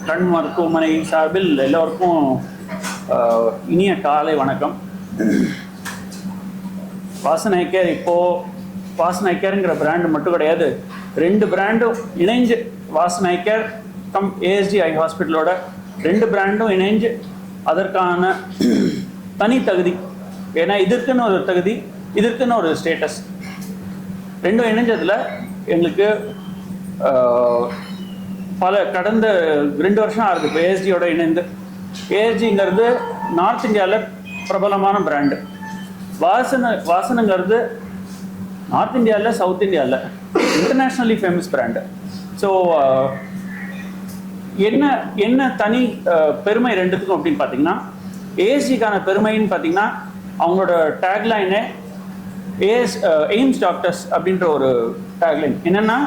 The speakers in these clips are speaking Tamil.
கண் மருத்துவமனை சார்பில் எல்லோருக்கும் இனிய காலை வணக்கம். வாசன் ஐ கேர் இப்போது வாசன் ஐ கேருங்கிற பிராண்டு மட்டும் கிடையாது, 2 பிராண்டும் இணைஞ்சு வாசன் ஐ கேர் கம் ஏஎஸ்டி ஐ ஹாஸ்பிட்டலோட 2 பிராண்டும் இணைஞ்சு அதற்கான தனி தகுதி, ஏன்னா இதற்குன்னு ஒரு தகுதி, இதற்குன்னு ஒரு ஸ்டேட்டஸ், ரெண்டும் இணைஞ்சதில் எங்களுக்கு பல கடந்த 2 வருஷம் ஆகுது இப்போ ஏஎஸ்டியோட இணைந்து. ஏஎஸ்டிங்கிறது நார்த் இந்தியாவில் பிரபலமான பிராண்டு. வாசனுங்கிறது நார்த் இந்தியாவில், சவுத் இந்தியாவில் இன்டர்நேஷ்னலி ஃபேமஸ் பிராண்டு. ஸோ என்ன தனி பெருமை ரெண்டுத்துக்கும் அப்படின்னு பார்த்தீங்கன்னா, ஏஎஸ்டிக்கான பெருமைன்னு பார்த்தீங்கன்னா அவங்களோட டேக்லைனே எய்ம்ஸ் டாக்டர்ஸ் அப்படின்ற ஒரு டேக்லைன். என்னென்னா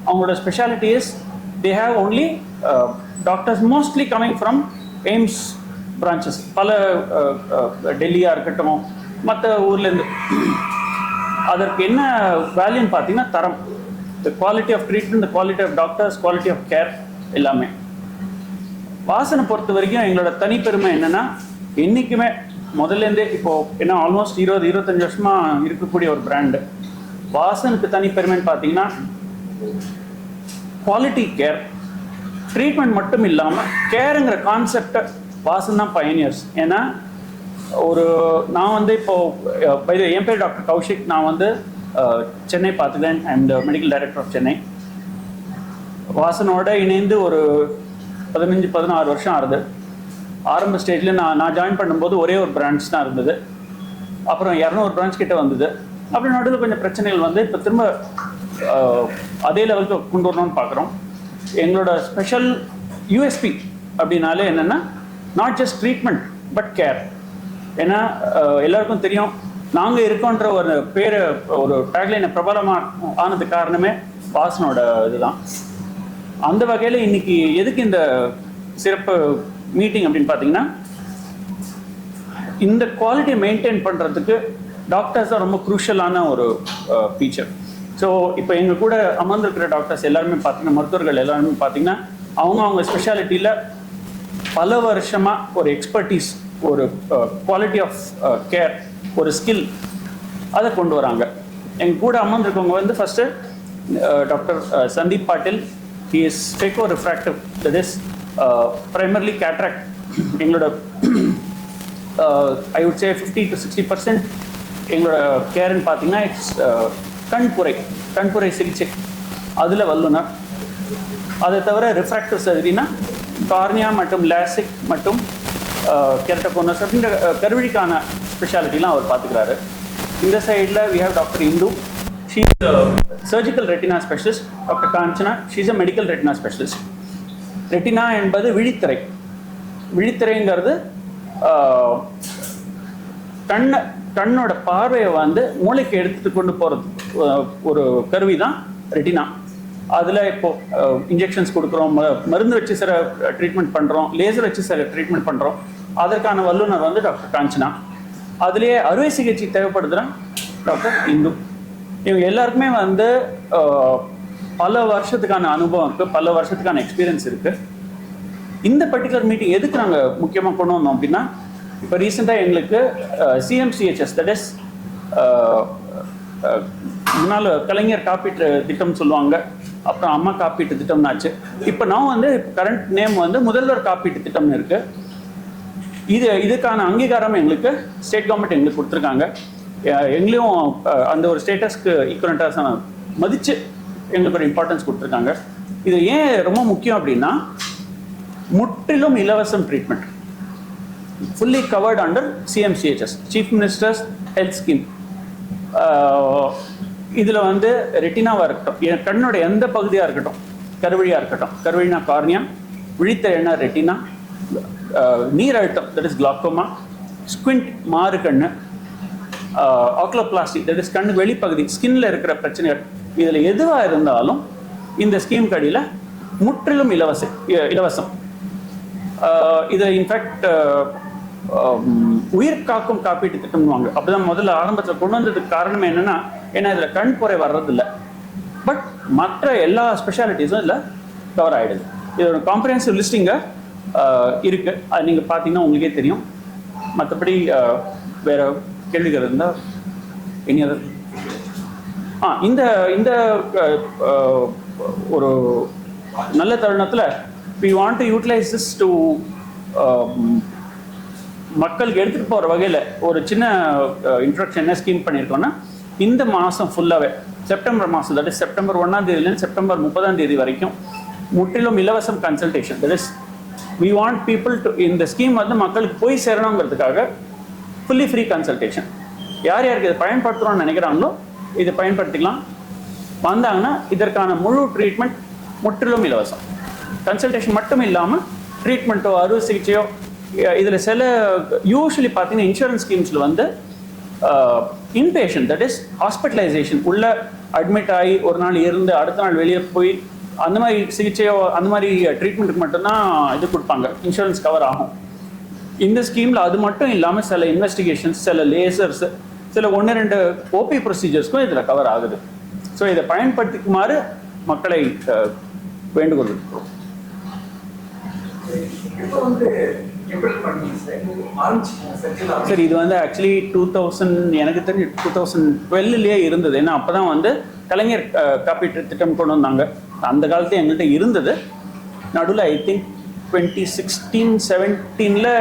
அவங்களோட speciality is they have only doctors mostly coming from AIIMS branches. பல டெல்லியாக இருக்கட்டும் மற்ற ஊர்லேருந்து. அதற்கு என்ன வேல்யூன்னு பார்த்தீங்கன்னா தரம், the quality of treatment, the quality of doctors, quality of care எல்லாமே. வாசனை பொறுத்த வரைக்கும் எங்களோட தனிப்பெருமை என்னென்னா, என்றைக்குமே முதல்லேருந்தே இப்போது என்ன ஆல்மோஸ்ட் 20-25 வருஷமாக இருக்கக்கூடிய ஒரு பிராண்டு. வாசனுக்கு தனிப்பெருமைன்னு பார்த்தீங்கன்னா குவாலிட்டி கேர், ட்ரீட்மெண்ட் மட்டும் இல்லாமல் கேருங்கிற கான்செப்டை வாசன் தான் பயனியர்ஸ். ஏன்னா நான் வந்து இப்போது என் பேர் டாக்டர் கௌஷிக், நான் வந்து சென்னை பார்த்துக்கிறேன், and medical director of Chennai. வாசனோட இணைந்து ஒரு 15-16 வருஷம் ஆகுது. ஆரம்ப ஸ்டேஜில் நான் ஜாயின் பண்ணும்போது ஒரே ஒரு பிரான்ச் தான் இருந்தது. அப்புறம் 200 பிரான்ச் கிட்ட வந்தது. அப்புறம் நடுவில் கொஞ்சம் பிரச்சனைகள் வந்து இப்போ திரும்ப அதே லெவலுக்கு கொண்டு வரணும்னு பார்க்குறோம். எங்களோட ஸ்பெஷல் யூஎஸ்பி அப்படின்னாலே என்னென்னா, not just treatment but care. ஏன்னா எல்லாருக்கும் தெரியும், நாங்கள் இருக்கோன்ற ஒரு பேர், ஒரு டேக்லைனை பிரபலமாக ஆனது காரணமே வாசனோட இதுதான். அந்த வகையில் இன்னைக்கு எதுக்கு இந்த சிறப்பு மீட்டிங் அப்படின்னு பார்த்தீங்கன்னா, இந்த குவாலிட்டியை மெயின்டைன் பண்ணுறதுக்கு டாக்டர்ஸ் தான் ரொம்ப குரூஷியலான ஒரு ஃபீச்சர். ஸோ இப்போ எங்கள் கூட அமர்ந்திருக்கிற டாக்டர்ஸ் எல்லாருமே பார்த்தீங்கன்னா, மருத்துவர்கள் எல்லாருமே பார்த்தீங்கன்னா அவங்க ஸ்பெஷாலிட்டியில் பல வருஷமாக ஒரு எக்ஸ்பர்டீஸ், ஒரு குவாலிட்டி ஆஃப் கேர், ஒரு ஸ்கில் அதை கொண்டு வராங்க. எங்கள் கூட அமர்ந்திருக்கவங்க வந்து first doctor Sandeep bottle. He is phaco refractive, that is primarily cataract. எங்களோட ஐ வுட் சே 50-60% எங்களோட கேர்ன்னு பார்த்தீங்கன்னா இட்ஸ் கண்புரை சிகிச்சை, அதில் வல்லுனர். அதை தவிர ரிஃப்ராக்டிவ் சர்ஜரினா கார்னியா மற்றும் லேசிக் மற்றும் கெரட்டோகோனஸ் அப்படின்ற கருவிழிக்கான ஸ்பெஷாலிட்டிலாம் அவர் பார்த்துக்கிறாரு. இந்த சைடில் we have doctor Indu, she is surgical retina specialist. Doctor Kanchana, she is a medical retina specialist. Retina என்பது விழித்திரை. விழித்திரைங்கிறது கண்ணோட பார்வையை வந்து மூளைக்கு எடுத்துட்டு கொண்டு போகிறது ஒரு கருவி தான் ரெட்டினா. அதில் இப்போது இன்ஜெக்ஷன்ஸ் கொடுக்குறோம், மருந்து வச்சு சில ட்ரீட்மெண்ட் பண்ணுறோம், லேசர் வச்சு சில ட்ரீட்மெண்ட் பண்ணுறோம். அதற்கான வல்லுநர் வந்து டாக்டர் காஞ்சனா. அதுலேயே அறுவை சிகிச்சை தேவைப்படுதுன்னா டாக்டர் இந்து. இவங்க எல்லாருக்குமே வந்து பல வருஷத்துக்கான அனுபவம் இருக்குது, பல வருஷத்துக்கான எக்ஸ்பீரியன்ஸ் இருக்குது. இந்த பர்டிகுலர் மீட்டிங் எதுக்கு நாங்கள் முக்கியமாக கொண்டு வந்தோம் அப்படின்னா, இப்போ ரீசெண்டாக எங்களுக்கு சிஎம்சிஹெச்எஸ், தட் இஸ் முன்னால் கலைஞர் காப்பீட்டு திட்டம் சொல்லுவாங்க, அப்புறம் அம்மா காப்பீட்டு திட்டம்னாச்சு. இப்போ நான் வந்து கரண்ட் நேம் வந்து முதல்வர் காப்பீட்டு திட்டம்னு இருக்குது. இதுக்கான அங்கீகாரம் எங்களுக்கு ஸ்டேட் கவர்மெண்ட் எங்களுக்கு கொடுத்துருக்காங்க. எங்களையும் அந்த ஒரு ஸ்டேட்டஸ்க்கு ஈக்குவலண்ட்டாக மதித்து எங்களுக்கு ஒரு இம்பார்ட்டன்ஸ் கொடுத்துருக்காங்க. இது ஏன் ரொம்ப முக்கியம் அப்படின்னா, முற்றிலும் இலவசம் treatment, fully covered under CMCHS, chief ministers health scheme. இதில் வந்து ரெட்டினாவாக இருக்கட்டும், கண்ணோட எந்த பகுதியாக இருக்கட்டும், கருவழியாக இருக்கட்டும், கருவழினா கார்னியா, விழித்திரைனா ரெட்டினா, நீர் அழுத்தம் தட் இஸ் கிளாக்கோமா, ஸ்குவிண்ட் மாறு கண்ணு, ஆக்லோபிளாஸ்டி தட் இஸ் கண்ணு வெளிப்பகுதி, ஸ்கின்ல இருக்கிற பிரச்சனைகள், இதில் எதுவாக இருந்தாலும் இந்த ஸ்கீம் கடியில் முற்றிலும் இலவசம். இதை இன்ஃபேக்ட் உயிர் காக்கும் காப்பீட்டு திட்டம்வாங்க. அப்படிதான் முதல்ல ஆரம்பத்தில் கொண்டு வந்ததுக்கு காரணம் என்னன்னா, ஏன்னா இதில் கண் குறை வர்றதில்லை, பட் மற்ற எல்லா ஸ்பெஷாலிட்டிஸும் இதில் கவர் ஆகிடுது. இதோட காம்ப்ரிஹென்சிவ் லிஸ்டிங்க இருக்குது, அது நீங்கள் பார்த்தீங்கன்னா உங்களுக்கே தெரியும். மற்றபடி வேறு கேள்விகள் இருந்தால் இனி அதர் இந்த இந்த ஒரு நல்ல தருணத்தில் we want to utilize this to மக்களுக்கு எடுத்துகிட்டு போகிற வகையில் ஒரு சின்ன இன்ட்ரடக்ஷன் என்ன ஸ்கீம் பண்ணியிருக்கோன்னா, இந்த மாதம் ஃபுல்லாகவே செப்டம்பர் மாதம், தட் இஸ் செப்டம்பர் 1ஆம் தேதியிலேருந்து செப்டம்பர் 30ஆம் தேதி வரைக்கும் முற்றிலும் இலவசம் consultation. That is we want people to, இந்த ஸ்கீம் வந்து மக்களுக்கு போய் சேரணுங்கிறதுக்காக ஃபுல்லி ஃப்ரீ கன்சல்டேஷன். யார் யாருக்கு இதை பயன்படுத்துகிறோன்னு நினைக்கிறாங்களோ இதை பயன்படுத்திக்கலாம். வந்தாங்கன்னா இதற்கான முழு ட்ரீட்மெண்ட் முற்றிலும் இலவசம். கன்சல்டேஷன் மட்டும் இல்லாமல் ட்ரீட்மெண்ட்டோ அறுவை சிகிச்சையோ, இதில் சில யூஸ்வலி பார்த்தீங்கன்னா இன்சூரன்ஸ் ஸ்கீம்ஸில் வந்து இன்பேஷன், தட் இஸ் ஹாஸ்பிட்டலைசேஷன், உள்ள அட்மிட் ஆகி ஒரு நாள் இருந்து அடுத்த நாள் வெளியே போய் அந்த மாதிரி சிகிச்சையோ அந்த மாதிரி ட்ரீட்மெண்ட்டுக்கு மட்டும்தான் இது கொடுப்பாங்க, இன்சூரன்ஸ் கவர் ஆகும். இந்த ஸ்கீமில் அது மட்டும் இல்லாமல் சில இன்வெஸ்டிகேஷன்ஸ், சில லேசர்ஸ், சில 1-2 ஓபி ப்ரொசீஜர்ஸ்க்கும் இதில் கவர் ஆகுது. ஸோ இதை பயன்படுத்திக்குமாறு மக்களை வேண்டுகோள் இருக்கிறோம். சரி, இது வந்து ஆக்சுவலி 2000 எனக்கு தெரிஞ்சு 2012லேயே இருந்தது. ஏன்னா அப்போ தான் வந்து கலைஞர் காப்பீட்டு திட்டம் கொண்டு வந்தாங்க. அந்த காலத்தில் எங்கள்கிட்ட இருந்தது. நடுவில் ஐ திங்க் 2016-17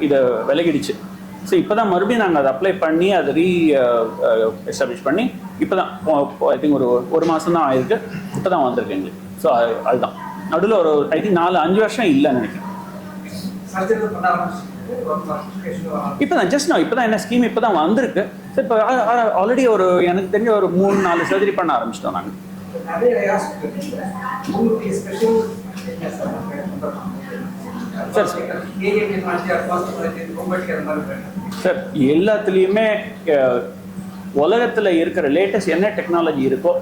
இதை விலகிடுச்சு. ஸோ இப்போ தான் மறுபடியும் நாங்கள் அதை அப்ளை பண்ணி அதை எஸ்டாப்ளிஷ் பண்ணி இப்போ தான் ஐ திங்க் ஒரு மாதம் தான் ஆயிருக்கு. இப்போ தான் வந்திருக்கு எங்களுக்கு. ஸோ அதுதான் நடுவில் ஒரு ஐ திங்க் 4-5 வருஷம் இல்லைன்னு நினைக்கிறேன். இப்போ தான் ஜஸ்ட் இப்போ தான் என்ன ஸ்கீம் இப்போ தான் வந்திருக்கு. ஸோ இப்போ ஆல்ரெடி எனக்கு தெரிஞ்ச ஒரு 3-4 சர்ஜரி பண்ண ஆரம்பிச்சிட்டோம் நாங்கள். சார் எல்லாத்துலேயுமே உலகத்தில் இருக்கிற லேட்டஸ்ட் என்ன டெக்னாலஜி இருக்கோ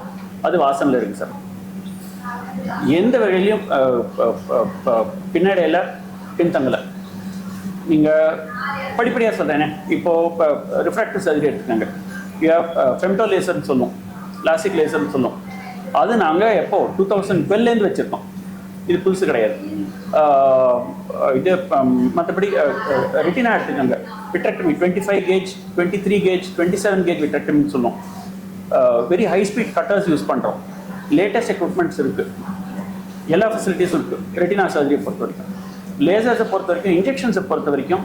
அது வாசனில் இருக்குது சார். எந்த வகையிலையும் பின்னடையில் பின்தங்கலை. நீங்கள் படிப்படியாக சொல்கிறேனே, இப்போது இப்போ ரிஃப்ராக்டிவ் சர்ஜரி எடுத்துக்கோங்க. ஃபெம்டோ லேசர்னு சொல்லுவோம், லாசிக் லேசர்னு சொல்லுவோம். அது நாங்கள் எப்போ 2012லேருந்து வச்சுருக்கோம். இது புதுசு கிடையாது. இது மற்றபடி ரெட்டினா எடுத்துக்கோங்க. விட்ரெக்டமி 25 கேஜ், 23 கேஜ், 27 கேஜ் விட்ரெக்டமின்னு சொல்லுவோம். Very high speed cutters use பண்ணுறோம். லேட்டஸ்ட் எக்யூப்மெண்ட்ஸ் இருக்குது, எல்லா ஃபெசிலிட்டிஸும் இருக்குது ரெட்டினா சர்ஜரியை பொறுத்த வரைக்கும். லேசர்ஸை பொறுத்த வரைக்கும், இன்ஜெக்ஷன்ஸை பொறுத்த வரைக்கும்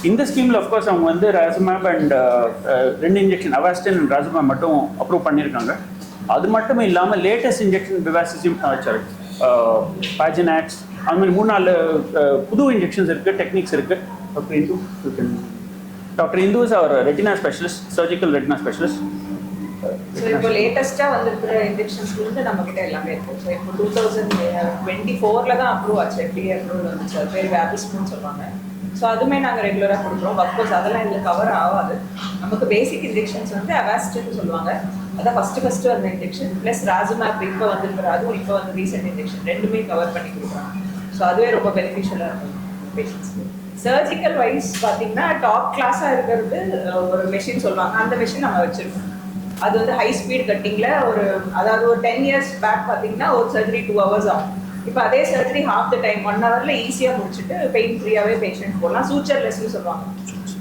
இந்த ஸ்கீமில் அஃப்கோர்ஸ் அவங்க வந்து ராசுமேப் அண்ட் 2 இன்ஜெக்ஷன் அவாஸ்டின் அண்ட் ராசுமேப் மட்டும் அப்ரூவ் பண்ணியிருக்காங்க. அது மட்டும் இல்லாமல் லேட்டஸ்ட் இன்ஜெக்ஷன் பிவாசிசிம் பாஜினாக்ஸ் அந்த மாதிரி 3-4 புது இன்ஜெக்ஷன்ஸ் இருக்குது, டெக்னிக்ஸ் இருக்குது. டாக்டர் இந்து இஸ் அவர் retina specialist, surgical retina specialist. So இப்போ லேட்டஸ்ட்டாக வந்துருக்கிற இன்ஜெக்ஷன்ஸ்லேருந்து நம்மக்கிட்ட எல்லாமே இருக்கும். ஸோ இப்போ 2024 தான் அப்ரூவ் ஆச்சு, FDA அப்ரூவல் வந்துச்சு. அது பேர் வேபிஸ்மோன்னு சொல்லுவாங்க. ஸோ அதுவுமே நாங்கள் ரெகுலராக கொடுக்குறோம். அஃப்கோர்ஸ் அதெல்லாம் இதில் கவர் ஆகாது. நமக்கு பேசிக் இன்ஜெக்ஷன்ஸ் வந்து அவாஸ்டின்னு சொல்லுவாங்க. அதான் ஃபஸ்ட்டு அந்த இன்ஜெக்ஷன் ப்ளஸ் ராசுமேப் இப்போ வந்துருக்குற அதுவும் இப்போ வந்து ரீசெண்ட் இன்ஜெக்ஷன் ரெண்டுமே கவர் பண்ணி கொடுக்குறாங்க. ஸோ அதுவே ரொம்ப பெனிஃபிஷியலாக இருக்கும் பேஷண்ட்ஸ்க்கு. சர்ஜிக்கல் வைஸ் பார்த்தீங்கன்னா டாப் கிளாஸாக இருக்கிறது ஒரு மெஷின் சொல்லுவாங்க. அந்த மெஷின் நம்ம வச்சுருக்கோம். அது வந்து ஹை ஸ்பீட் கட்டிங்கில் அதாவது ஒரு 10 years பேக் பார்த்தீங்கன்னா ஒரு சர்ஜரி 2 hours ஆகும். இப்போ அதே சர்ஜரி half the time 1 hourல ஈஸியாக முடிச்சுட்டு பெயின் ஃப்ரீயாகவே பேஷண்ட் போடலாம். சூச்சர்லெஸ்ன்னு சொல்லுவாங்க.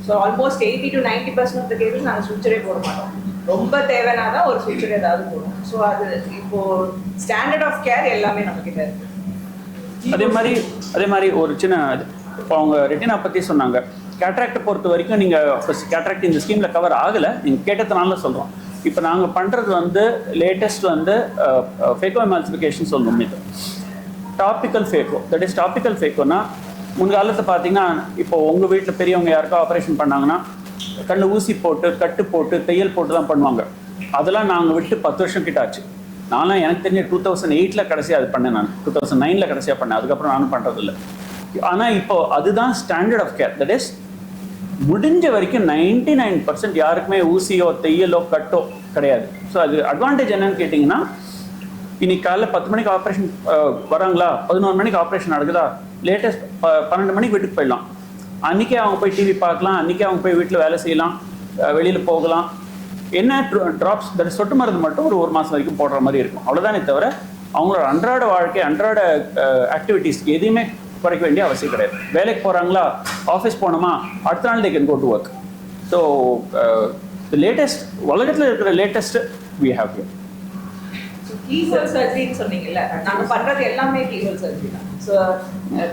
So almost 80 to 90% of the cases நாங்கள் சூச்சரே போட மாட்டோம். ரொம்ப தேவைனா தான் ஒரு சூச்சர் ஏதாவது போடும். ஸோ அது இப்போது ஸ்டாண்டர்ட் ஆஃப் கேர் எல்லாமே நம்மக்கிட்ட இருக்குது. அதே மாதிரி ஒரு சின்ன இப்போ அவங்க ரெட்டினா பற்றி சொன்னாங்க. கேட்ராக்டை பொறுத்த வரைக்கும் நீங்கள் கேட்ராக்ட் இந்த ஸ்கீமில் கவர் ஆகலை, நீங்கள் கேட்டதுனால சொல்கிறோம். இப்போ நாங்கள் பண்ணுறது வந்து லேட்டஸ்ட் வந்து ஃபேக்கோ எமால்சிஃபிகேஷன் சொல்லணும். இது topical phaco, that is topical ஃபேக்கோனா முன்காலத்தை பார்த்தீங்கன்னா இப்போ உங்கள் வீட்டில் பெரியவங்க யாருக்கோ ஆப்ரேஷன் பண்ணாங்கன்னா கண்ணில் ஊசி போட்டு கட்டு போட்டு தையல் போட்டு தான் பண்ணுவாங்க. அதெல்லாம் நாங்கள் விட்டு 10 வருஷம் கிட்ட ஆச்சு. நானும் எனக்கு தெரிஞ்ச 2008 கடைசியாக அது பண்ணேன். நான் 2009 கடைசியாக பண்ணேன். அதுக்கப்புறம் நானும் பண்ணுறதில்ல. ஆனால் இப்போ அதுதான் standard of care. That is முடிஞ்ச வரைக்கும் 99% யாருக்குமே ஊசியோ தையலோ கட்டோ கிடையாது. ஸோ அது அட்வான்டேஜ் என்னன்னு கேட்டிங்கன்னா, இன்னைக்கு காலையில் 10 மணிக்கு ஆப்ரேஷன் வராங்களா, 11 மணிக்கு ஆப்ரேஷன் நடக்குதா, லேட்டஸ்ட் 12 மணிக்கு வீட்டுக்கு போயிடலாம். அன்றைக்கே அவங்க போய் டிவி பார்க்கலாம், அன்றைக்கே அவங்க போய் வீட்டில் வேலை செய்யலாம், வெளியில் போகலாம். என்ன ட்ராப்ஸ், தட் சொட்டு மருந்து மட்டும் ஒரு மாதம் வரைக்கும் போடுற மாதிரி இருக்கும். அவ்வளோதானே தவிர அவங்களோட அன்றாட வாழ்க்கை அன்றாட ஆக்டிவிட்டீஸ் எதையுமே குறைக்க வேண்டிய அவசியம் கிடையாது. வேலைக்கு போகிறாங்களா, ஆஃபீஸ் போனோமா, அடுத்த நாள் they can go to work. So latest உலகத்தில் இருக்கிற latest we have here. Keyhole சர்ஜரின்னு சொன்னீங்கல்ல, நாங்க பண்றது எல்லாமே கீஹோல் சர்ஜரி தான். ஸோ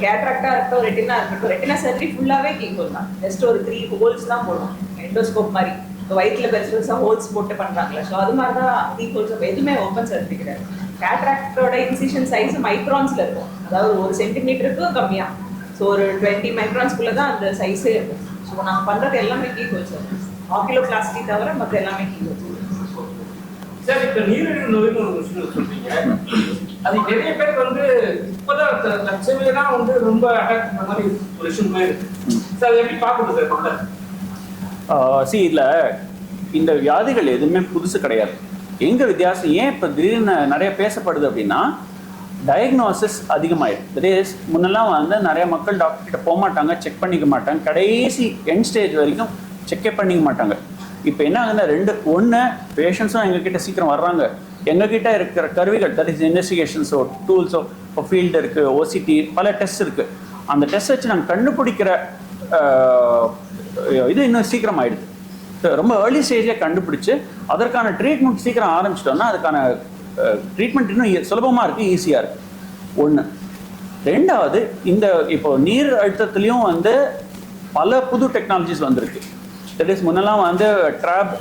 கேட்ராக்டா இருக்கட்டும், ரெட்டினா இருக்கட்டும், ரெட்டினா சர்ஜரி ஃபுல்லாவே கீஹோல் தான். ஜஸ்ட் ஒரு 3 ஹோல்ஸ் தான் போடுவோம், எண்டோஸ்கோப் மாதிரி. இப்போ வயிற்றுல பெருசா ஹோல்ஸ் போட்டு பண்றாங்களே, ஸோ அது மாதிரி தான் கீஹோல்ஸ். எதுவுமே ஓப்பன் சர்ஜரி கிடையாது. கேட்ராக்டோட இன்சிஷன் சைஸ் மைக்ரான்ஸ்ல இருக்கும், அதாவது 1 சென்டிமீட்டருக்கு கம்மியா. ஸோ ஒரு 20 மைக்ரான்ஸ்குள்ள தான் அந்த சைஸே இருக்கும். ஸோ நாங்கள் பண்றது எல்லாமே கீஹோல் சர்ஜரி. ஆக்கிலோபிளாஸ்டி தவிர மற்ற எல்லாமே கீஹோல் சர்ஜரி. சார், இப்போ நீரிழிவு நோய்னு ஒரு விஷயம் சொல்றீங்க, அது நிறைய பேர் வந்து இப்போதான் தற்சமயம் வந்து ரொம்ப அட்டாக் பண்ண மாதிரி ஒரு விஷயம் இருக்கு சார். அதை எப்படி பார்க்குறது சார்? இதில் இந்த வியாதிகள் எதுவுமே புதுசு கிடையாது. எங்கே வித்தியாசம் ஏன் இப்போ திடீர்னு நிறைய பேசப்படுது அப்படின்னா, டயக்னோசிஸ் அதிகமாயிடும். தட் முன்னெல்லாம் வந்து நிறைய மக்கள் டாக்டர் கிட்ட போக மாட்டாங்க, செக் பண்ணிக்க மாட்டாங்க, கடைசி எண்ட் ஸ்டேஜ் வரைக்கும் செக்கே பண்ணிக்க மாட்டாங்க. இப்போ என்ன ஆகுதுன்னா, ஒன்று பேஷண்ட்ஸும் எங்ககிட்ட சீக்கிரம் வர்றாங்க, எங்ககிட்ட இருக்கிற கருவிகள், தட் இஸ் இன்வெஸ்டிகேஷன்ஸோ டூல்ஸோ, இப்போ ஃபீல்டு இருக்குது, ஓசிடி, பல டெஸ்ட் இருக்குது. அந்த டெஸ்ட் வச்சு நாங்கள் கண்டுபிடிக்கிற இது இன்னும் சீக்கிரம் ஆகிடுது. ரொம்ப ஏர்லி ஸ்டேஜில் கண்டுபிடிச்சி அதற்கான ட்ரீட்மெண்ட் சீக்கிரம் ஆரம்பிச்சிட்டோம்னா அதுக்கான ட்ரீட்மெண்ட் இன்னும் சுலபமாக இருக்குது, ஈஸியாக இருக்குது. ஒன்று. ரெண்டாவது, இந்த இப்போ நீர் அழுத்தத்துலேயும் வந்து பல புது டெக்னாலஜிஸ் வந்திருக்கு. தட் இஸ் முன்னெல்லாம் வந்து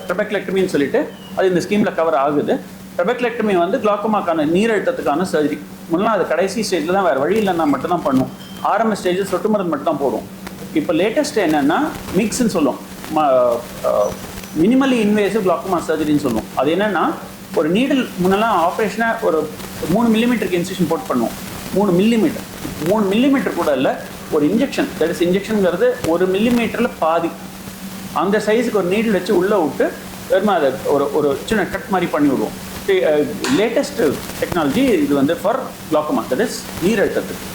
ட்ரெபெக்லெக்டமின்னு சொல்லிட்டு அது இந்த ஸ்கீமில் கவர் ஆகுது. ட்ரெபெக்லெக்டமி வந்து கிளாக்கோமாக்கான நீர் அழுத்தத்துக்கான சர்ஜரி. முன்னெல்லாம் அது கடைசி ஸ்டேஜில் தான், வேறு வழி இல்லைன்னா மட்டும்தான் பண்ணுவோம். ஆரம்ப ஸ்டேஜில் சொட்டு மருந்து மட்டும் தான் போடுவோம். இப்போ லேட்டஸ்ட் என்னென்னா மிக்ஸ்ன்னு சொல்லுவோம், மினிமலி இன்வேசிவ் கிளாக்கோமா சர்ஜரின்னு சொல்லுவோம். அது என்னென்னா, ஒரு நீடில் முன்னெல்லாம் ஆப்ரேஷனை ஒரு 3 மில்லிமீட்டருக்கு இன்ஜெக்ஷன் போட்டு பண்ணுவோம். 3 மில்லிமீட்டர் கூட இல்லை, ஒரு இன்ஜெக்ஷன். தட் இஸ் இன்ஜெக்ஷனுங்கிறது 1 மில்லிமீட்டரில் பாதி. அந்த சைஸுக்கு ஒரு நீடில் வச்சு உள்ளே விட்டு வெறும் அதை ஒரு சின்ன கட் மாதிரி பண்ணி விடுவோம். லேட்டஸ்ட் டெக்னாலஜி இது வந்து ஃபார் கிளாக்கோமா, தட் இஸ் நீர் அழுத்தத்துக்கு.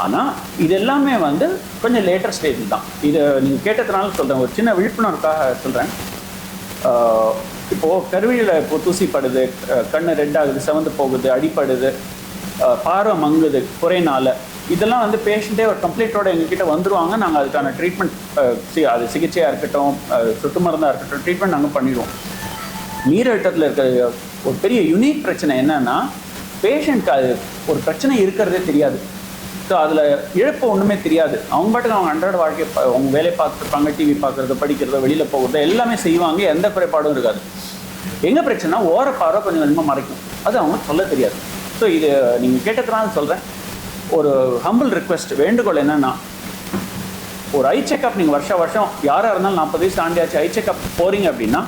ஆனால் இது எல்லாமே வந்து கொஞ்சம் லேட்டர் ஸ்டேஜில் தான். இதை நீங்கள் கேட்டதுனால சொல்கிறேன், ஒரு சின்ன விழிப்புணர்வுக்காக சொல்கிறேன். இப்போது கருவியில் இப்போ தூசி படுது, கண்ணு ரெட் ஆகுது, செவந்து போகுது, அடிப்படுது, பார்வை மங்குது குறையினால, இதெல்லாம் வந்து பேஷண்ட்டே ஒரு கம்ப்ளைண்ட்டோட எங்ககிட்ட வந்துடுவாங்க. நாங்கள் அதுக்கான ட்ரீட்மெண்ட், அது சிகிச்சையாக இருக்கட்டும், சொட்டு மருந்தாக இருக்கட்டும், ட்ரீட்மெண்ட் நாங்கள் பண்ணிடுவோம். நீர் அழுத்தத்தில் இருக்கிற ஒரு பெரிய யூனிக் பிரச்சனை என்னென்னா, பேஷண்ட்க்கு அது ஒரு பிரச்சனை இருக்கிறதே தெரியாது. ஸோ அதில் இழப்பு ஒன்றுமே தெரியாது. அவங்க பாட்டுக்கு அவங்க அன்றாட வாழ்க்கை, அவங்க வேலையை பார்த்துருப்பாங்க, டிவி பார்க்குறது, படிக்கிறதோ, வெளியில் போகிறது எல்லாமே செய்வாங்க, எந்த குறைபாடும் இருக்காது. எங்கே பிரச்சனைனா ஓரப்பாரோ கொஞ்சம் கொஞ்சமாக மறைக்கும், அது அவங்க சொல்ல தெரியாது. ஸோ இது நீங்கள் கேட்டதுனால சொல்கிறேன், ஒரு ஹம்பிள் ரிக்வெஸ்ட், வேண்டுகோள் என்னென்னா, ஒரு ஐ செக்அப் நீங்கள் வருஷம் யாராக இருந்தாலும் 40 வயசு தாண்டியாச்சு ஐ செக்அப் போகிறீங்க அப்படின்னா,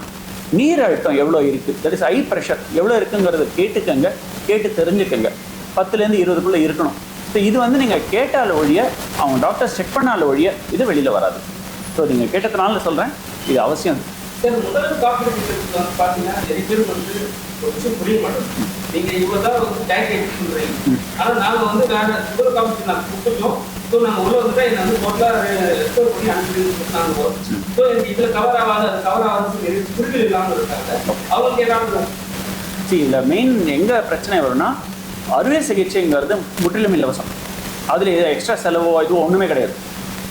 நீர் அழுத்தம் எவ்வளோ இருக்குது, தட் இஸ் ஐ ப்ரெஷர் எவ்வளோ இருக்குங்கிறத கேட்டுக்கங்க, கேட்டு தெரிஞ்சுக்கங்க. 10லேருந்து 20க்குள்ளே இருக்கணும். ஸோ இது வந்து நீங்கள் கேட்டால் ஒழிய, அவங்க டாக்டர்ஸ் செக் பண்ணால் ஒழிய இது வெளியில் வராது. ஸோ நீங்கள் கேட்டதுனால சொல்கிறேன், இது அவசியம். சார், முதல்ல டாக்டர் வந்து பார்த்தீங்கன்னா நிறைய பேர் வந்து ஒரு விஷயம் புரிய மாட்டோம். நீங்கள் இவ்வளோ தான் வந்து டேக் எடுத்து சொல்கிறீங்க, ஆனால் நாங்கள் வந்து முதல் காப்பீடு நாங்கள் கொடுத்துட்டோம். ஸோ நாங்கள் உள்ளே வந்துட்டு என்னை வந்து பொருளாக ரெஸ்டோர் பண்ணி அனுப்பிட்டு நாங்கள் வரோம். ஸோ எனக்கு இதில் கவர் ஆகாது, அது கவர் ஆகாதுன்னு சொல்லி புரிதல் இல்லாமல் இருக்காங்க. அவங்களுக்கு ஏதாவது இதில் மெயின் எங்கே பிரச்சனை வரும்னா, அறுவை சிகிச்சைங்கிறது முற்றிலும் இலவசம். அதில் எக்ஸ்ட்ரா செலவோ இதுவோ ஒன்றுமே கிடையாது.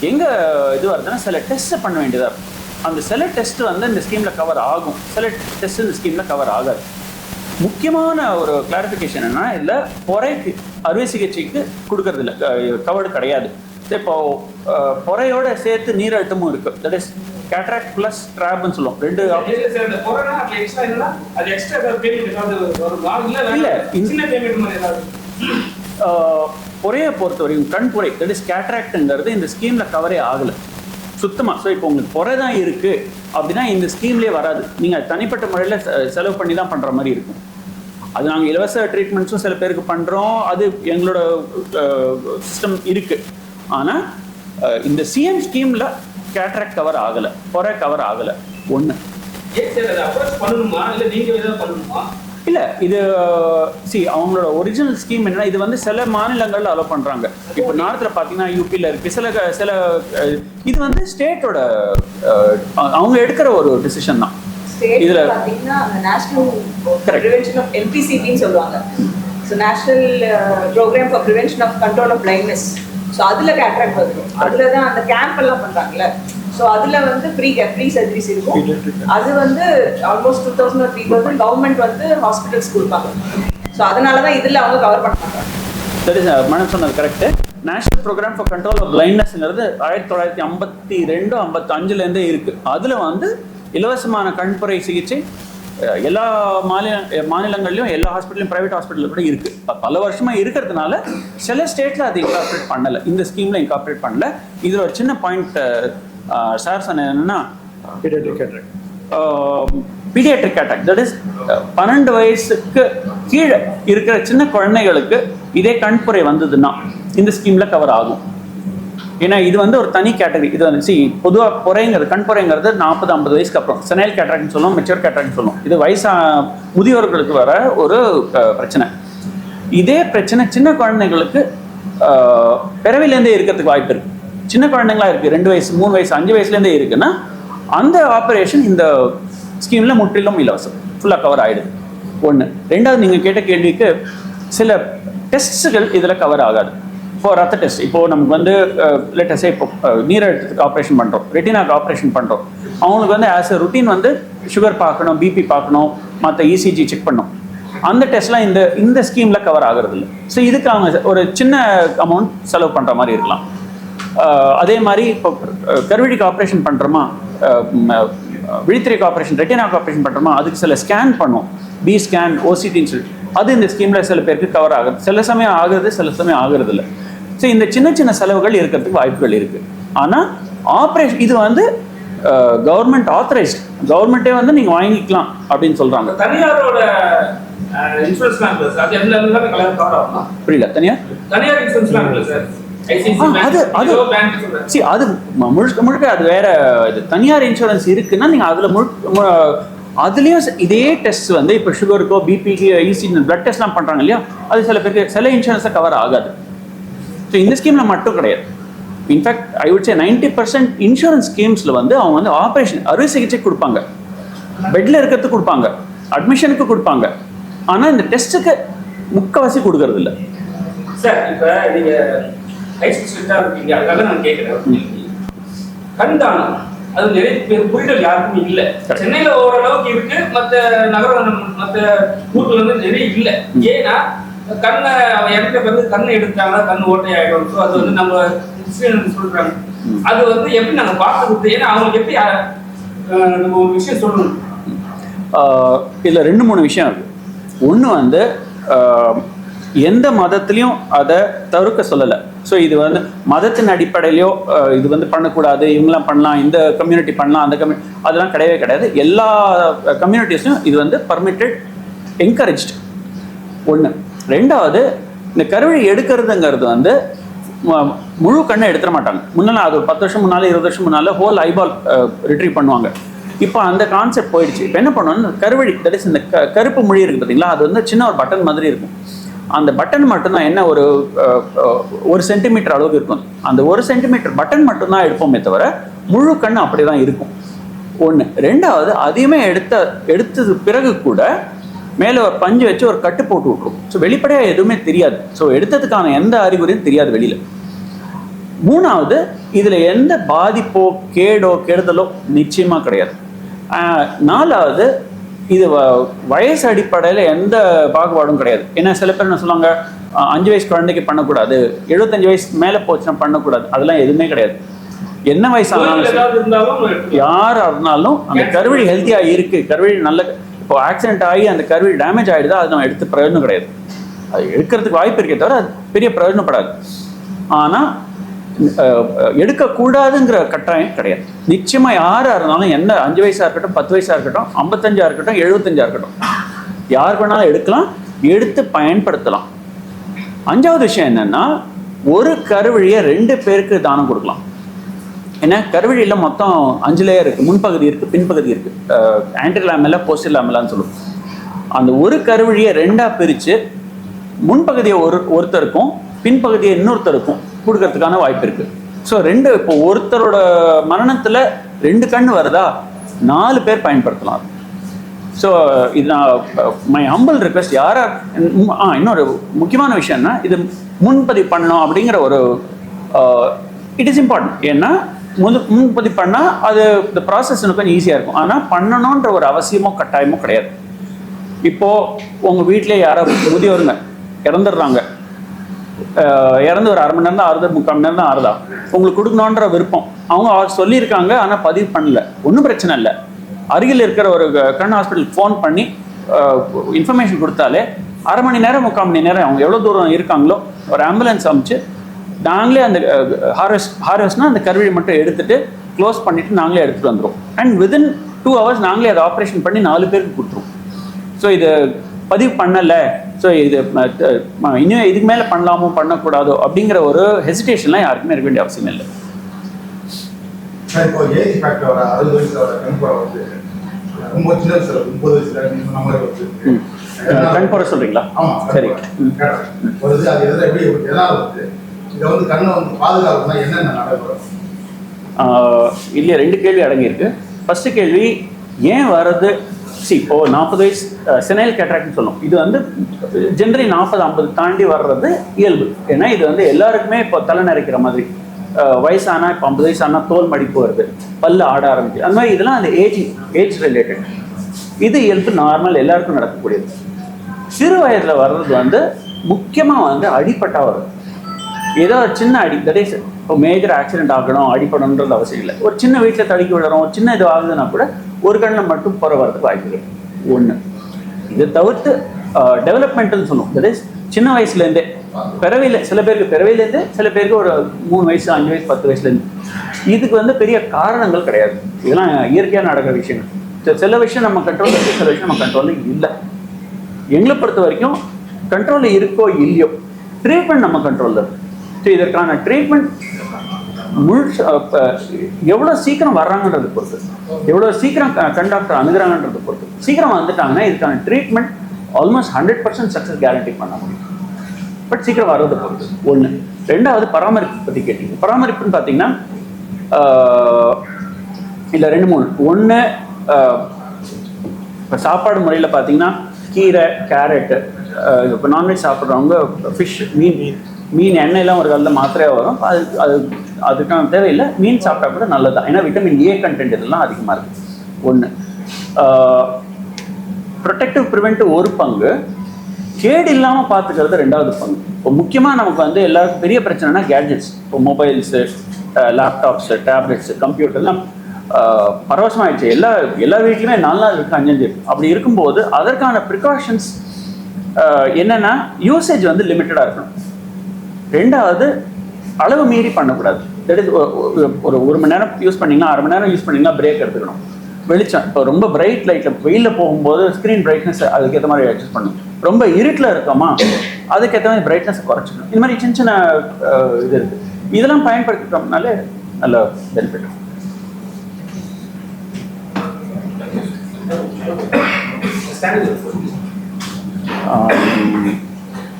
எங்கே இது வருதுன்னா, சில டெஸ்ட்டு பண்ண வேண்டியதாக இருக்கும். அந்த சில டெஸ்ட் வந்து இந்த ஸ்கீமில் கவர் ஆகும், சில டெஸ்ட் இந்த ஸ்கீமில் கவர் ஆகாது. முக்கியமான ஒரு கிளாரிஃபிகேஷன் என்னன்னா, இதில் பொறைக்கு அறுவை சிகிச்சைக்கு கொடுக்கறதில்ல, கவர்டு கிடையாது. இப்போது பொறையோடு சேர்த்து நீர் அழுத்தமும் இருக்குது. தட் இஸ் கேட்ராக்ட் ப்ளஸ் ட்ராப்னு சொல்லுவோம். 2 பொறையை பொறுத்த வரைக்கும் கண் பொறை, தட் இஸ் கேட்ராக்டுங்கிறது இந்த ஸ்கீமில் கவரே ஆகலை சுத்தமாக. ஸோ இப்போ உங்களுக்கு பொறை தான் இருக்குது அப்படின்னா இந்த ஸ்கீம்லேயே வராது. நீங்கள் தனிப்பட்ட முறையில் செலவு பண்ணி தான் பண்ணுற மாதிரி இருக்கும். அது நாங்கள் இலவச ட்ரீட்மெண்ட்ஸும் சில பேருக்கு பண்ணுறோம், அது எங்களோட சிஸ்டம் இருக்குது. ஆனால் இந்த சிஎம் ஸ்கீமில் கேட்ராக்ட் கவர் ஆகலை, பொறை கவர் ஆகலை. ஒன்று இல்லை, இது அவங்களோட ஒரிஜினல் ஸ்கீம் என்னன்னா, இது வந்து சில மாநிலங்களில் அலோவ் பண்ணுறாங்க. இப்போ நார்த்தில் பார்த்தீங்கன்னா யூபியில் இருக்குது, சில இது வந்து ஸ்டேட்டோட அவங்க எடுக்கிற ஒரு டிசிஷன் தான். இதுல பாத்தீங்கன்னா நேஷனல் பிரிவென்ஷன் ஆஃப் எம்பிசிபின்னு சொல்லுவாங்க. So national program for prevention of control of blindness. So அதில் கேட்ராக்ட் வந்துடும். அதில் தான் அந்த கேம்ப் எல்லாம் பண்ணுறாங்கல்ல. ஸோ அதில் வந்து ஃப்ரீ சர்ஜரிஸ் இருக்கும். அது வந்து ஆல்மோஸ்ட் 2000 or 3000 கவர்மெண்ட் வந்து ஹாஸ்பிட்டல்ஸ் கொடுப்பாங்க. ஸோ அதனால தான் இதில் அவங்க கவர் பண்ண மாட்டாங்க. சரி சார், மேடம் சொன்னது correct. National program for control of பிளைண்ட்னஸ்ங்கிறது 1952-55 இருக்குது. அதில் வந்து இலவசமான கண்புரை சிகிச்சை எல்லா மாநிலங்கள்லையும் எல்லா ஹாஸ்பிட்டலும் ப்ரைவேட் ஹாஸ்பிட்டலில் கூட இருக்குது. பல வருஷமாக இருக்கிறதுனால சில ஸ்டேட்டில் அது இன்கார்பரேட் பண்ணலை, இந்த ஸ்கீமில் இன்கார்பரேட் பண்ணல. இதில் ஒரு சின்ன பாயிண்ட் சார் சொன்ன என்னென்னா பீடியாட்ரிக் அட்டாக், தட் இஸ் 12 வயசுக்கு கீழே இருக்கிற சின்ன குழந்தைகளுக்கு இதே கண்புரை வந்ததுன்னா இந்த ஸ்கீமில் கவர் ஆகும். ஏன்னா இது வந்து ஒரு தனி கேட்டகரி. இது வந்து பொதுவாக புறைங்கிறது கண்புரைங்கிறது 40-50 வயசுக்கு அப்புறம் செனைல் கேட்ராக்ட்னு சொல்லுவோம், மெச்சூர் கேட்ராக்ட்னு சொல்லுவோம். இது முதியோர்களுக்கு வர ஒரு பிரச்சனை. இதே பிரச்சனை சின்ன குழந்தைங்களுக்கு பிறவிலேருந்தே இருக்கிறதுக்கு வாய்ப்பு இருக்குது. சின்ன குழந்தைங்களா இருக்குது, 2 வயசு 3 வயசு 5 வயசுலேருந்தே இருக்குன்னா அந்த ஆப்ரேஷன் இந்த ஸ்கீமில் முற்றிலும் இலவசம், ஃபுல்லாக கவர் ஆகிடுது. ஒன்று. ரெண்டாவது, நீங்கள் கேட்ட கேள்விக்கு சில டெஸ்ட்ஸுகள் இதில் கவர் ஆகாது. இப்போ ரத்த டெஸ்ட், இப்போது நமக்கு வந்து லேட்டஸ்டே இப்போ நீரழுத்தத்துக்கு ஆப்ரேஷன் பண்ணுறோம், ரெட்டினாக்கு ஆப்ரேஷன் பண்ணுறோம். அவங்களுக்கு வந்து ஆஸ் எ ருட்டீன் வந்து சுகர் பார்க்கணும், பிபி பார்க்கணும், மற்ற இசிஜி செக் பண்ணணும். அந்த டெஸ்ட்லாம் இந்த ஸ்கீமில் கவர் ஆகிறது இல்லை. ஸோ இதுக்கு அவங்க ஒரு சின்ன அமௌண்ட் செலவு பண்ணுற மாதிரி இருக்கலாம். அதே மாதிரி இப்போ கருவழிக்கு ஆப்ரேஷன் பண்ணுறோமா, விழித்திரைக்கு ஆப்ரேஷன், ரெட்டினாக்கு ஆப்ரேஷன் பண்ணுறோமா, அதுக்கு சில ஸ்கேன் பண்ணும், பி ஸ்கேன், ஓசிடின்னு சொல்லி, அது இந்த ஸ்கீமில் சில பேருக்கு கவர் ஆகுது. சில சமயம் ஆகுறது, சில சமயம் ஆகுறது இல்லை. ஸோ இந்த சின்ன சின்ன செலவுகள் இருக்கிறதுக்கு வாய்ப்புகள் இருக்குது. ஆனால் ஆப்ரேஷன் இது வந்து கவர்மெண்ட் ஆத்தரைஸ்ட், கவர்மெண்ட்டே வந்து நீங்கள் வாங்கிக்கலாம் அப்படின்னு சொல்கிறாங்க. தனியாரோட இன்சூரன்ஸ்லாம் இல்லை சார், அது எந்த கலர் கவர் ஆகுமா? புரியல. தனியார் இன்சூரன்ஸ்லாம் இல்லை சார். அது முழுக்க அது வேற. இது தனியார் இன்சூரன்ஸ் இருக்குன்னா நீங்க அதுல அதுலயும் இதே டெஸ்ட் வந்து இப்போ சுகருக்கோ பிபிக்கு இசிஜி பிளட் டெஸ்ட்லாம் பண்றாங்க இல்லையா, அது சில பேருக்கு சில இன்சூரன்ஸை கவர் ஆகாது. ஸோ இந்த ஸ்கீம்ல மட்டும் கிடையாது. In fact I would say 90% insurance ஸ்கீம்ஸ்ல வந்து அவங்க வந்து ஆப்ரேஷன் அறுவை சிகிச்சை கொடுப்பாங்க, பெட்ல இருக்கிறதுக்கு கொடுப்பாங்க, அட்மிஷனுக்கு கொடுப்பாங்க. ஆனா இந்த டெஸ்ட்டுக்கு முக்கவாசி கொடுக்கறது இல்லை சார். இப்போ நீங்க இருக்கீங்க, அதுக்காக நான் கேட்கிறேன். கண் தானம் அது நிறைய பேர் புரிதல் யாருக்கும் இல்லை. சென்னையில ஓரளவுக்கு இருக்கு, மற்ற நகரம் மற்ற ஊர்கள் வந்து நிறைய இல்லை. ஏன்னா கண்ணை இறந்த பிறகு கண்ணை எடுத்தாங்கன்னா கண் ஓட்டை ஆகிடும். ஸோ அது வந்து நம்ம சொல்றாங்க. அது வந்து எப்படி நாங்கள் பார்த்து கொடுத்து, ஏன்னா அவங்களுக்கு எப்படி நம்ம ஒரு விஷயம் சொல்லணும். இதில் 2-3 விஷயம் இருக்கு. ஒன்று வந்து எந்த மதத்துலேயும் அதை தவிர்க்க சொல்லலை. ஸோ இது வந்து மதத்தின் அடிப்படையிலையோ இது வந்து பண்ணக்கூடாது, இவங்களாம் பண்ணலாம், இந்த கம்யூனிட்டி பண்ணலாம், அந்த அதெல்லாம் கிடையவே கிடையாது. எல்லா கம்யூனிட்டிஸ்லையும் இது வந்து பர்மிட்டட், என்கரேஜ்டு. ஒன்று. ரெண்டாவது, இந்த கருவழி எடுக்கிறதுங்கிறது வந்து முழு கண்ணை எடுத்துட மாட்டாங்க. முன்னெல்லாம் அது ஒரு 10 வருஷம் முன்னால் 20 வருஷம் முன்னால் ஹோல் ஐபால் ரிட்ரீவ் பண்ணுவாங்க. இப்போ அந்த கான்செப்ட் போயிடுச்சு. இப்போ என்ன பண்ணுவோம்னா கருவழி, தட் இஸ் இந்த கருப்பு மொழி இருக்குது பார்த்தீங்களா, அது வந்து சின்ன ஒரு பட்டன் மாதிரி இருக்கும். அந்த பட்டன் மட்டும்தான் என்ன ஒரு சென்டிமீட்டர் அளவுக்கு இருக்கும். அந்த 1 சென்டிமீட்டர் பட்டன் மட்டும்தான் எடுப்போமே தவிர முழு கண் அப்படி தான் இருக்கும். ஒன்று. ரெண்டாவது, அதையுமே எடுத்தது பிறகு கூட மேலே ஒரு பஞ்சு வச்சு ஒரு கட்டு போட்டு விட்ருவோம். ஸோ வெளிப்படையாக எதுவுமே தெரியாது. ஸோ எடுத்ததுக்கான எந்த அறிகுறியும் தெரியாது வெளியில். மூணாவது, இதில் எந்த பாதிப்போ கேடோ கெடுதலோ நிச்சயமாக கிடையாது. நாலாவது, இது வயசு அடிப்படையில் எந்த பாகுபாடும் கிடையாது. ஏன்னா சில பேர் என்ன சொல்லுவாங்க, 5 வயசு குழந்தைக்கு பண்ணக்கூடாது, 75 வயசு மேலே போச்சுன்னா பண்ணக்கூடாது. அதெல்லாம் எதுவுமே கிடையாது. என்ன வயசானாலும் யாராக இருந்தாலும் அந்த கருவழி ஹெல்த்தியாக இருக்குது, கருவழி நல்ல, இப்போ ஆக்சிடென்ட் ஆகி அந்த கருவழி டேமேஜ் ஆகிடுதா, அது நம்ம எடுத்து பிரயோஜனம் கிடையாது. அது எடுக்கிறதுக்கு வாய்ப்பு இருக்கே தவிர அது பெரிய பிரயோஜனப்படாது. ஆனால் எடுக்கக்கூடாதுங்கிற கட்டாயம் கிடையாது. நிச்சயமாக யாராக இருந்தாலும், எந்த 5 வயசாக இருக்கட்டும், 10 வயசாக இருக்கட்டும், 55 இருக்கட்டும், 75 இருக்கட்டும், யாருக்கு வேணாலும் எடுக்கலாம், எடுத்து பயன்படுத்தலாம். 5வது விஷயம் என்னென்னா, ஒரு கருவழியை 2 பேருக்கு தானம் கொடுக்கலாம். ஏன்னா கருவழியில் மொத்தம் 5 லேயர் இருக்குது. முன்பகுதி இருக்குது, பின்பகுதி இருக்குது, ஆன்டீரியர் லேமெல்லா, போஸ்டீரியர் லேமெல்லான்னு சொல்லுவோம். அந்த ஒரு கருவழியை 2ஆக பிரித்து முன்பகுதியை ஒருத்தருக்கும் பின்பகுதியை இன்னொருத்தருக்கும் கொடுக்கறதுக்கான வாய்ப்பு இருக்குது. ஸோ இப்போ ஒருத்தரோட மரணத்தில் 2 கண் வருதா, 4 பேர் பயன்படுத்தலாம். ஸோ இது நான் மை ஹம்பிள் ரிக்வெஸ்ட் இன்னொரு முக்கியமான விஷயம்னா இது முன்பதிவு பண்ணணும் அப்படிங்கிற ஒரு இட் இஸ் இம்பார்ட்டன்ட். ஏன்னா முன்பதிவு பண்ணால் அது இந்த ப்ராசஸ் எனக்கு கொஞ்சம் ஈஸியாக இருக்கும். ஆனால் பண்ணணுன்ற ஒரு அவசியமோ கட்டாயமோ கிடையாது. இப்போது உங்கள் வீட்டிலே யாராவது முதியோருங்க இறந்துடுறாங்க, இறந்து ஒரு 1/2 மணி நேரம் தான் ஆறுது, 3/4 மணி நேரம் தான் ஆறுதா, உங்களுக்கு கொடுக்கணுன்ற விருப்பம் அவங்க சொல்லியிருக்காங்க, ஆனால் பதிவு பண்ணல, ஒன்றும் பிரச்சனை இல்லை. அருகில் இருக்கிற ஒரு கண் ஹாஸ்பிட்டலுக்கு ஃபோன் பண்ணி இன்ஃபர்மேஷன் கொடுத்தாலே 1/2 மணி நேரம் 3/4 மணி நேரம் அவங்க எவ்வளோ தூரம் இருக்காங்களோ ஒரு ஆம்புலன்ஸ் அனுப்பிச்சு நாங்களே அந்த ஹார்வெஸ்ட்னா அந்த கருவியை மட்டும் எடுத்துகிட்டு க்ளோஸ் பண்ணிவிட்டு நாங்களே எடுத்துகிட்டு வந்துடுவோம். அண்ட் வித்தின் 2 hours நாங்களே அதை ஆப்ரேஷன் பண்ணி 4 பேருக்கு கொடுத்துருவோம். ஸோ இது பதிவு பண்ணலை, ஸோ இது இன்னும் இதுக்கு மேலே பண்ணலாமோ பண்ணக்கூடாதோ அப்படிங்கிற ஒரு ஹெசிடேஷன்லாம் யாருக்குமே இருக்க வேண்டிய அவசியம் இல்லை. இப்போ ஏஜ் ஃபேக்டரோட 60 வயசோட கண்புறா வந்து ரொம்ப சின்ன வயசுல 30 வயசுல நம்மளே வந்து கண்புற சொல்கிறீங்களா? ஆமாம், சரி. ஒரு இது அது எதில் எப்படி எதனால் வந்து இதை வந்து கண்ணை வந்து பாதுகாப்புனா என்னென்ன நடைபெறும்? இல்லையா, 2 கேள்வி அடங்கியிருக்கு. ஃபஸ்ட்டு கேள்வி ஏன் வர்றது, இப்போது 40 வயசு செனைல் கேட்ராக்ட்னு சொல்லுவோம். இது வந்து ஜென்ரலி 40-50 தாண்டி வர்றது இயல்பு. ஏன்னா இது வந்து எல்லாருக்குமே இப்போ தலை நிறைக்கிற மாதிரி வயசானா, இப்போ 50 வயசானா தோல் மடிப்பு வருது, பல்லு ஆட ஆரம்பிச்சு, அந்த மாதிரி இதெல்லாம் அந்த ஏஜ் ரிலேட்டட். இது இயல்பு, நார்மல், எல்லாருக்கும் நடக்கக்கூடியது. சிறு வயதில் வர்றது வந்து முக்கியமாக வந்து அடிப்பட்டா வருது. ஏதோ ஒரு சின்ன அடி, தட் இஸ் இப்போ மேஜர் ஆக்சிடென்ட் ஆகணும், அடிப்படணுன்றது அவசியம் இல்லை. ஒரு சின்ன வீட்டில் தடுக்கி விடுறோம், சின்ன இது ஆகுதுன்னா கூட ஒரு கண்ணில் மட்டும் புற வரதுக்கு வாய்ப்பு இருக்குது. ஒன்று. இதை தவிர்த்து டெவலப்மெண்ட்டுன்னு சொல்லுவோம். தட் இஸ் சின்ன வயசுலேருந்தே, பிறவையில் சில பேருக்கு பிறவையிலேருந்து, சில பேருக்கு ஒரு 3 வயசு 5 வயசு 10 வயசுலேருந்து. இதுக்கு வந்து பெரிய காரணங்கள் கிடையாது, இதெல்லாம் இயற்கையாக நடக்கிற விஷயங்கள். சில விஷயம் நம்ம கண்ட்ரோலில் இருக்குது, சில விஷயம் நம்ம கண்ட்ரோலில் இல்லை. எங்களை பொறுத்த வரைக்கும் கண்ட்ரோலில் இருக்கோ இல்லையோ, ட்ரீட்மெண்ட் நம்ம கண்ட்ரோலில் இருக்குது. ஸோ இதற்கான ட்ரீட்மெண்ட் எவ்வளோ சீக்கிரம் வர்றாங்கன்றது பொறுத்து, எவ்வளோ சீக்கிரம் கண் டாக்டர் அணுகிறாங்கன்றது பொறுத்து. சீக்கிரம் வந்துட்டாங்கன்னா இதுக்கான ட்ரீட்மெண்ட் ஆல்மோஸ்ட் 100% சக்ஸஸ் கேரண்டி பண்ண முடியும். பட் சீக்கிரம் வர்றதை பொறுத்து ஒன்று. 2வது பராமரிப்பு பற்றி கேட்டீங்க. பராமரிப்புன்னு பார்த்தீங்கன்னா இல்லை 2-3. ஒன்று, இப்போ சாப்பாடு முறையில் பார்த்தீங்கன்னா கீரை, கேரட்டு, இப்போ நான்வெஜ் சாப்பிட்றவங்க ஃபிஷ், மீன் எண்ணெயெல்லாம் ஒரு காலத்தில் மாத்திரையாக வரும், அதுக்கான தேவையில்லை. மீன் சாப்பிட்டா கூட நல்லது தான், ஏன்னா விட்டமின் ஏ கண்டென்ட் இதெல்லாம் அதிகமாக இருக்குது. ஒன்று. ப்ரொடெக்டிவ் ப்ரிவென்டிவ் ஒரு பங்கு, கேடு இல்லாமல் பார்த்துக்கிறது 2வது பங்கு. இப்போ முக்கியமாக நமக்கு வந்து எல்லாருக்கும் பெரிய பிரச்சனைனா கேட்ஜெட்ஸ். இப்போ மொபைல்ஸு, லேப்டாப்ஸு, டேப்லெட்ஸு, கம்ப்யூட்டர்லாம் பரவசமாகிடுச்சு. எல்லா வீட்லையுமே 4 நாள் இருக்குது, 5 இருக்குது. அப்படி இருக்கும்போது அதற்கான ப்ரிகாஷன்ஸ் என்னென்னா யூசேஜ் வந்து லிமிட்டடாக இருக்கணும். 2வது, அளவு மீறி பண்ணக்கூடாது. தட் இஸ் ஒரு 1 மணி நேரம் யூஸ் பண்ணிங்கன்னா, 1/2 மணி நேரம் யூஸ் பண்ணிங்கன்னா பிரேக் எடுத்துக்கணும். வெளிச்சம், இப்போ ரொம்ப பிரைட் லைட்டில் வெயிலில் போகும்போது ஸ்க்ரீன் பிரைட்னஸ் அதுக்கேற்ற மாதிரி அட்ஜஸ்ட் பண்ணணும். ரொம்ப இருட்டில் இருக்கோமா, அதுக்கேற்ற மாதிரி பிரைட்னஸை குறைச்சிக்கணும். இந்த மாதிரி சின்ன சின்ன இது இருக்குது. இதெல்லாம் பயன்படுத்திட்டோம்னாலே நல்ல பெனிஃபிட்.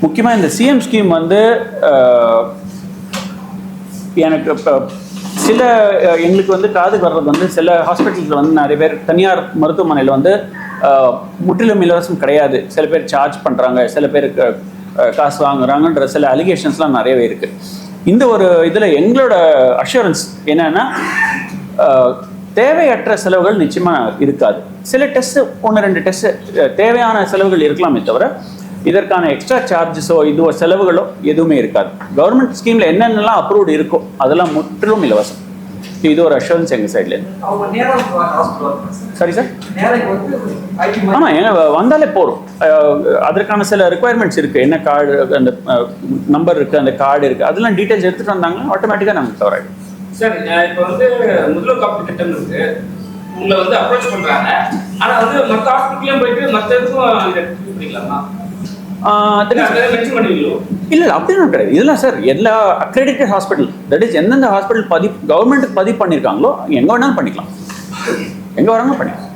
முக்கியமாக இந்த சிஎம் ஸ்கீம் வந்து எனக்கு இப்போ சில எங்களுக்கு வந்து காதுக்கு வர்றது வந்து சில ஹாஸ்பிட்டல்ஸில் வந்து நிறைய பேர் தனியார் மருத்துவமனையில் வந்து முற்றிலும் இலவசம் கிடையாது, சில பேர் சார்ஜ் பண்ணுறாங்க, சில பேருக்கு காசு வாங்குறாங்கன்ற சில அலிகேஷன்ஸ்லாம் நிறையவே இருக்குது. இந்த ஒரு இதில் எங்களோட அஷூரன்ஸ் என்னென்னா, தேவையற்ற செலவுகள் நிச்சயமாக இருக்காது. சில டெஸ்ட்டு 1-2 டெஸ்ட்டு தேவையான செலவுகள் இருக்கலாமே தவிர இதற்கான எக்ஸ்ட்ரா சார்ஜஸோ இதுவோ செலவுகளோ எதுவுமே இருக்காது. கவர்மெண்ட் ஸ்கீமில் என்னென்னலாம் அப்ரூவ்டு இருக்கோ அதெல்லாம் முற்றிலும் இலவசம். இது ஒரு அஷூரன்ஸ் எங்கள் சைட்லேருந்து. சரி சார், ஆமாம், ஏன்னா வந்தாலே போகிறோம். அதற்கான சில ரெக்குவயர்மெண்ட்ஸ் இருக்குது. என்ன கார்டு, அந்த நம்பர் இருக்குது, அந்த கார்டு இருக்குது, அதெல்லாம் டீட்டெயில்ஸ் எடுத்துகிட்டு வந்தாங்கன்னா ஆட்டோமேட்டிக்காக நாங்கள் கவர் ஆகிடும். சார், இப்போ வந்து முதல்வர் காப்பீட்டு திட்டம் இருக்கு, உங்களை வந்து அப்ரோச் பண்ணுறாங்க, ஆனால் வந்து மற்ற ஹாஸ்பிட்டலையும் போயிட்டு மற்ற இதுக்கும் இதை யூஸ் பண்ணிக்கலாமா? இல்லை, அப்படின்னா கிடையாது. இதெல்லாம் சார் எல்லா அக்ரெடிட்டட் ஹாஸ்பிட்டல், தட் இஸ் எந்தெந்த ஹாஸ்பிட்டல் கவர்மெண்ட்டுக்கு பதிவு பண்ணியிருக்காங்களோ எங்கே வேணாலும் பண்ணிக்கலாம், எங்கே வராங்க பண்ணிக்கலாம்.